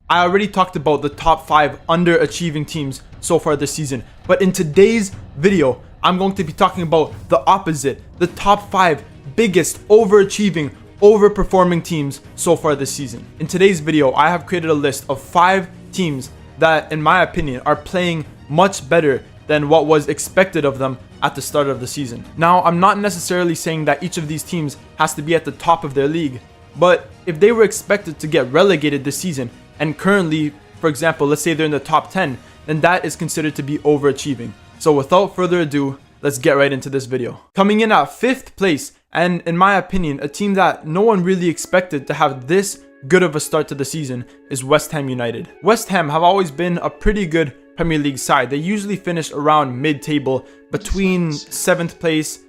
I already talked about the top 5 underachieving teams so far this season, but in today's video, I'm going to be talking about the opposite, the top 5 biggest overachieving, overperforming teams so far this season. In today's video, I have created a list of 5 teams that, in my opinion, are playing much better than what was expected of them at the start of the season. Now, I'm not necessarily saying that each of these teams has to be at the top of their league, but if they were expected to get relegated this season, and currently, for example, let's say they're in the top 10, then that is considered to be overachieving. So without further ado, let's get right into this video. Coming in at 5th place, and in my opinion, a team that no one really expected to have this good of a start to the season, is West Ham United. West Ham have always been a pretty good Premier League side. They usually finish around mid-table, between 7th place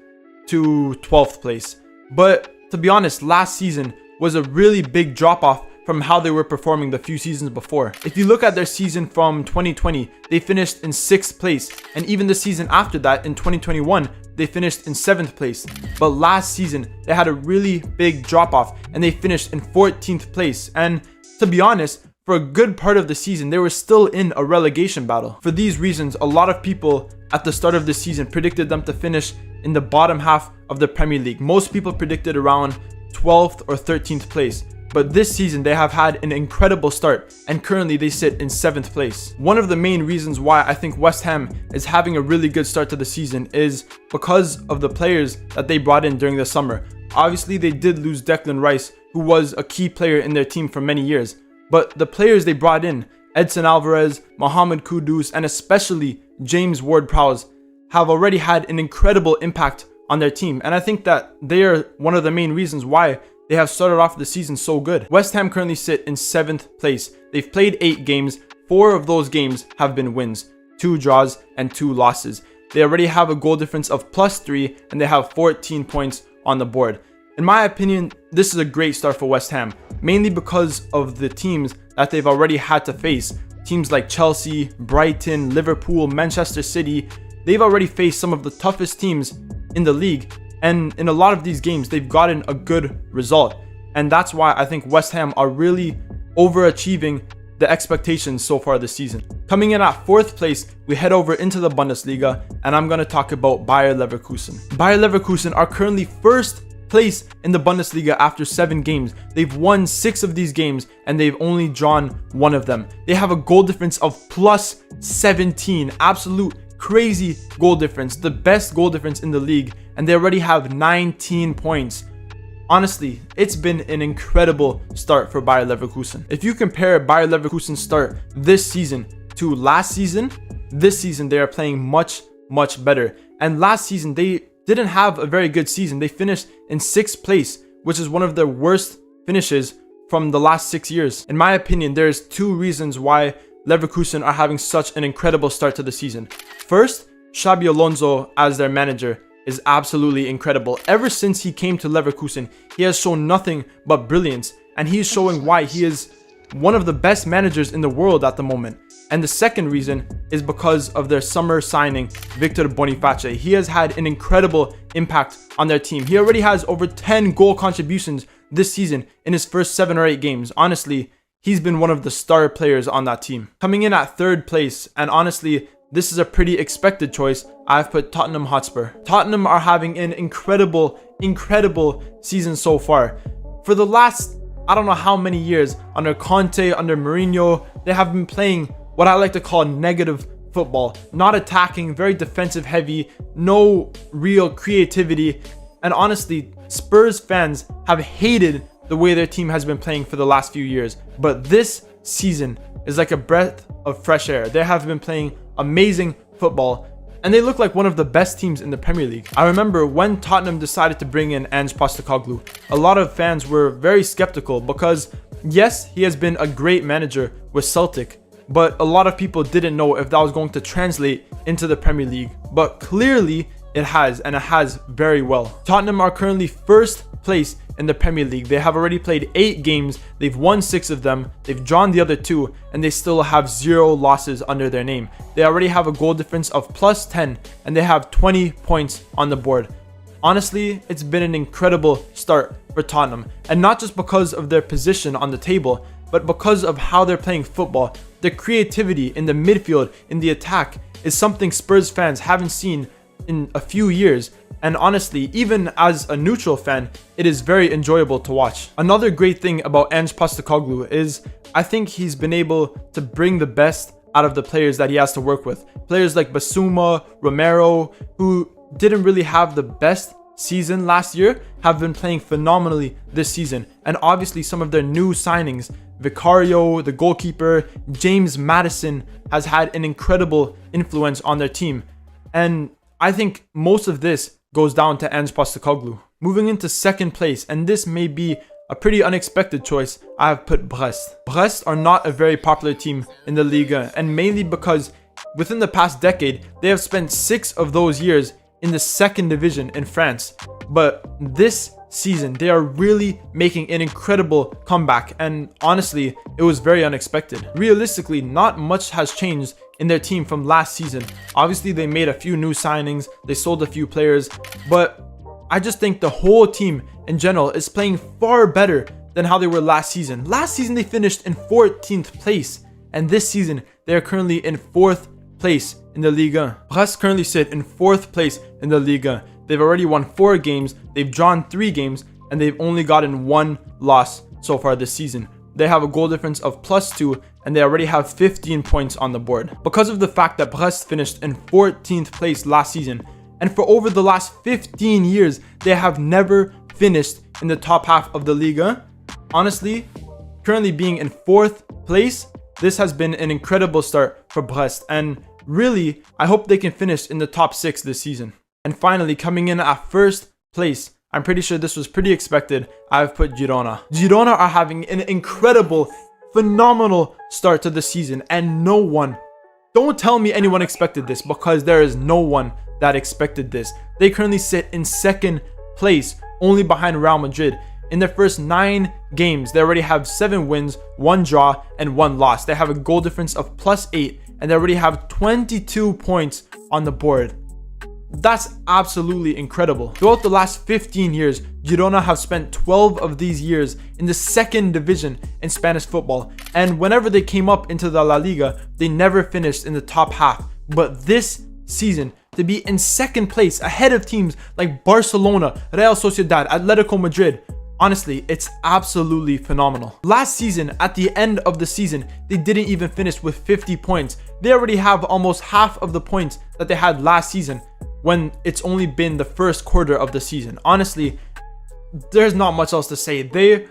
to 12th place. But to be honest, last season was a really big drop-off from how they were performing the few seasons before. If you look at their season from 2020, they finished in 6th place, and even the season after that in 2021, they finished in 7th place. But last season, they had a really big drop off and they finished in 14th place. And to be honest, for a good part of the season, they were still in a relegation battle. For these reasons, a lot of people at the start of the season predicted them to finish in the bottom half of the Premier League. Most people predicted around 12th or 13th place. But this season, they have had an incredible start, and currently they sit in 7th place. One of the main reasons why I think West Ham is having a really good start to the season is because of the players that they brought in during the summer. Obviously, they did lose Declan Rice, who was a key player in their team for many years. But the players they brought in, Edson Alvarez, Mohamed Kudus, and especially James Ward-Prowse, have already had an incredible impact on their team. And I think that they are one of the main reasons why they have started off the season so good. West Ham currently sit in 7th place. They've played 8 games. 4 of those games have been wins, 2 draws, and 2 losses. They already have a goal difference of +3, and they have 14 points on the board. In my opinion, this is a great start for West Ham, mainly because of the teams that they've already had to face. Teams like Chelsea, Brighton, Liverpool, Manchester City. They've already faced some of the toughest teams in the league. And in a lot of these games, they've gotten a good result. And that's why I think West Ham are really overachieving the expectations so far this season. Coming in at 4th place, we head over into the Bundesliga, and I'm going to talk about Bayer Leverkusen. Bayer Leverkusen are currently 1st place in the Bundesliga after 7 games. They've won 6 of these games, and they've only drawn 1 of them. They have a goal difference of +17. Absolute crazy goal difference, the best goal difference in the league, and they already have 19 points. Honestly, it's been an incredible start for Bayer Leverkusen. If you compare Bayer Leverkusen's start this season to last season, this season they are playing much better. And last season they didn't have a very good season. They finished in 6th place, which is one of their worst finishes from the last 6 years. In my opinion, there's 2 reasons why Leverkusen are having such an incredible start to the season. First, Xabi Alonso as their manager is absolutely incredible. Ever since he came to Leverkusen, he has shown nothing but brilliance, and he is showing why he is one of the best managers in the world at the moment. And the second reason is because of their summer signing, Victor Boniface. He has had an incredible impact on their team. He already has over 10 goal contributions this season in his first 7 or 8 games. Honestly, he's been one of the star players on that team. Coming in at 3rd place, and honestly, this is a pretty expected choice, I've put Tottenham Hotspur. Tottenham are having an incredible season so far. For the last, I don't know how many years, under Conte, under Mourinho, they have been playing what I like to call negative football. Not attacking, very defensive heavy, no real creativity. And honestly, Spurs fans have hated the way their team has been playing for the last few years. But this season is like a breath of fresh air. They have been playing amazing football, and they look like one of the best teams in the Premier League. I remember when Tottenham decided to bring in Ange Postecoglou, a lot of fans were very skeptical because yes, he has been a great manager with Celtic, but a lot of people didn't know if that was going to translate into the Premier League. But clearly it has, and it has very well. Tottenham are currently 1st place in the Premier League. They have already played 8 games, they've won 6 of them, they've drawn the other 2, and they still have 0 losses under their name. They already have a goal difference of +10, and they have 20 points on the board. Honestly, it's been an incredible start for Tottenham, and not just because of their position on the table. but because of how they're playing football. The creativity in the midfield, in the attack, is something Spurs fans haven't seen in a few years. And honestly, even as a neutral fan, it is very enjoyable to watch. Another great thing about Ange Postecoglou is I think he's been able to bring the best out of the players that he has to work with. Players like Basuma, Romero, who didn't really have the best season last year, have been playing phenomenally this season. And obviously some of their new signings, Vicario, the goalkeeper, James Maddison, has had an incredible influence on their team. And I think most of this goes down to Ange Postecoglou. Moving into second place, and this may be a pretty unexpected choice, I have put Brest. Brest are not a very popular team in the Liga, and mainly because within the past decade, they have spent 6 of those years in the second division in France. But this season, they are really making an incredible comeback, and honestly, it was very unexpected. Realistically, not much has changed in their team from last season. Obviously, they made a few new signings, they sold a few players, but I just think the whole team in general is playing far better than how they were last season. Last season, they finished in 14th place, and this season, they are currently in 4th place in the Liga. Brest currently sit in 4th place in the Liga. They've already won 4 games, they've drawn 3 games, and they've only gotten 1 loss so far this season. They have a goal difference of +2, and they already have 15 points on the board. Because of the fact that Brest finished in 14th place last season, and for over the last 15 years, they have never finished in the top half of the Liga. Honestly, currently being in 4th place, this has been an incredible start for Brest, and really, I hope they can finish in the top 6 this season. And finally, coming in at 1st place, I'm pretty sure this was pretty expected, I've put Girona. Girona are having an incredible, phenomenal start to the season, and no one, don't tell me anyone expected this, because there is no one that expected this. They currently sit in 2nd place, only behind Real Madrid. In their first 9 games, they already have 7 wins, 1 draw, and 1 loss. They have a goal difference of +8, and they already have 22 points on the board. That's absolutely incredible. Throughout the last 15 years, Girona have spent 12 of these years in the 2nd division in Spanish football, and whenever they came up into the La Liga, they never finished in the top half. But this season, to be in 2nd place ahead of teams like Barcelona, Real Sociedad, Atletico Madrid, honestly, it's absolutely phenomenal. Last season, at the end of the season, they didn't even finish with 50 points. They already have almost half of the points that they had last season, when it's only been the first quarter of the season. Honestly, there's not much else to say. They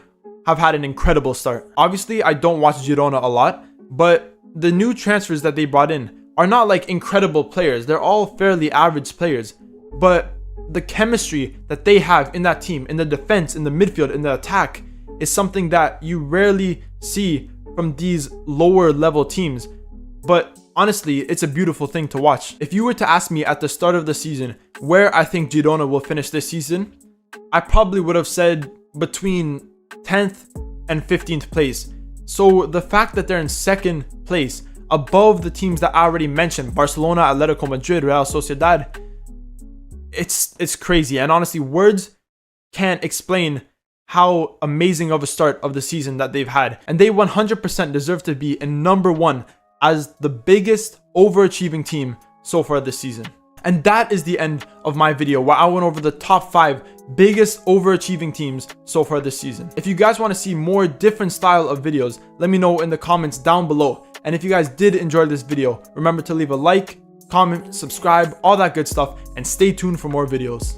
have had an incredible start. Obviously, I don't watch Girona a lot, but the new transfers that they brought in are not like incredible players. They're all fairly average players, but the chemistry that they have in that team, in the defense, in the midfield, in the attack, is something that you rarely see from these lower level teams. But honestly, it's a beautiful thing to watch. If you were to ask me at the start of the season where I think Girona will finish this season, I probably would have said between 10th and 15th place. So the fact that they're in 2nd place, above the teams that I already mentioned, Barcelona, Atletico Madrid, Real Sociedad, it's crazy. And honestly, words can't explain how amazing of a start of the season that they've had. And they 100% deserve to be in number 1 as the biggest overachieving team so far this season. And that is the end of my video where I went over the top 5 biggest overachieving teams so far this season. If you guys want to see more different style of videos, let me know in the comments down below. And if you guys did enjoy this video, remember to leave a like, comment, subscribe, all that good stuff, and stay tuned for more videos.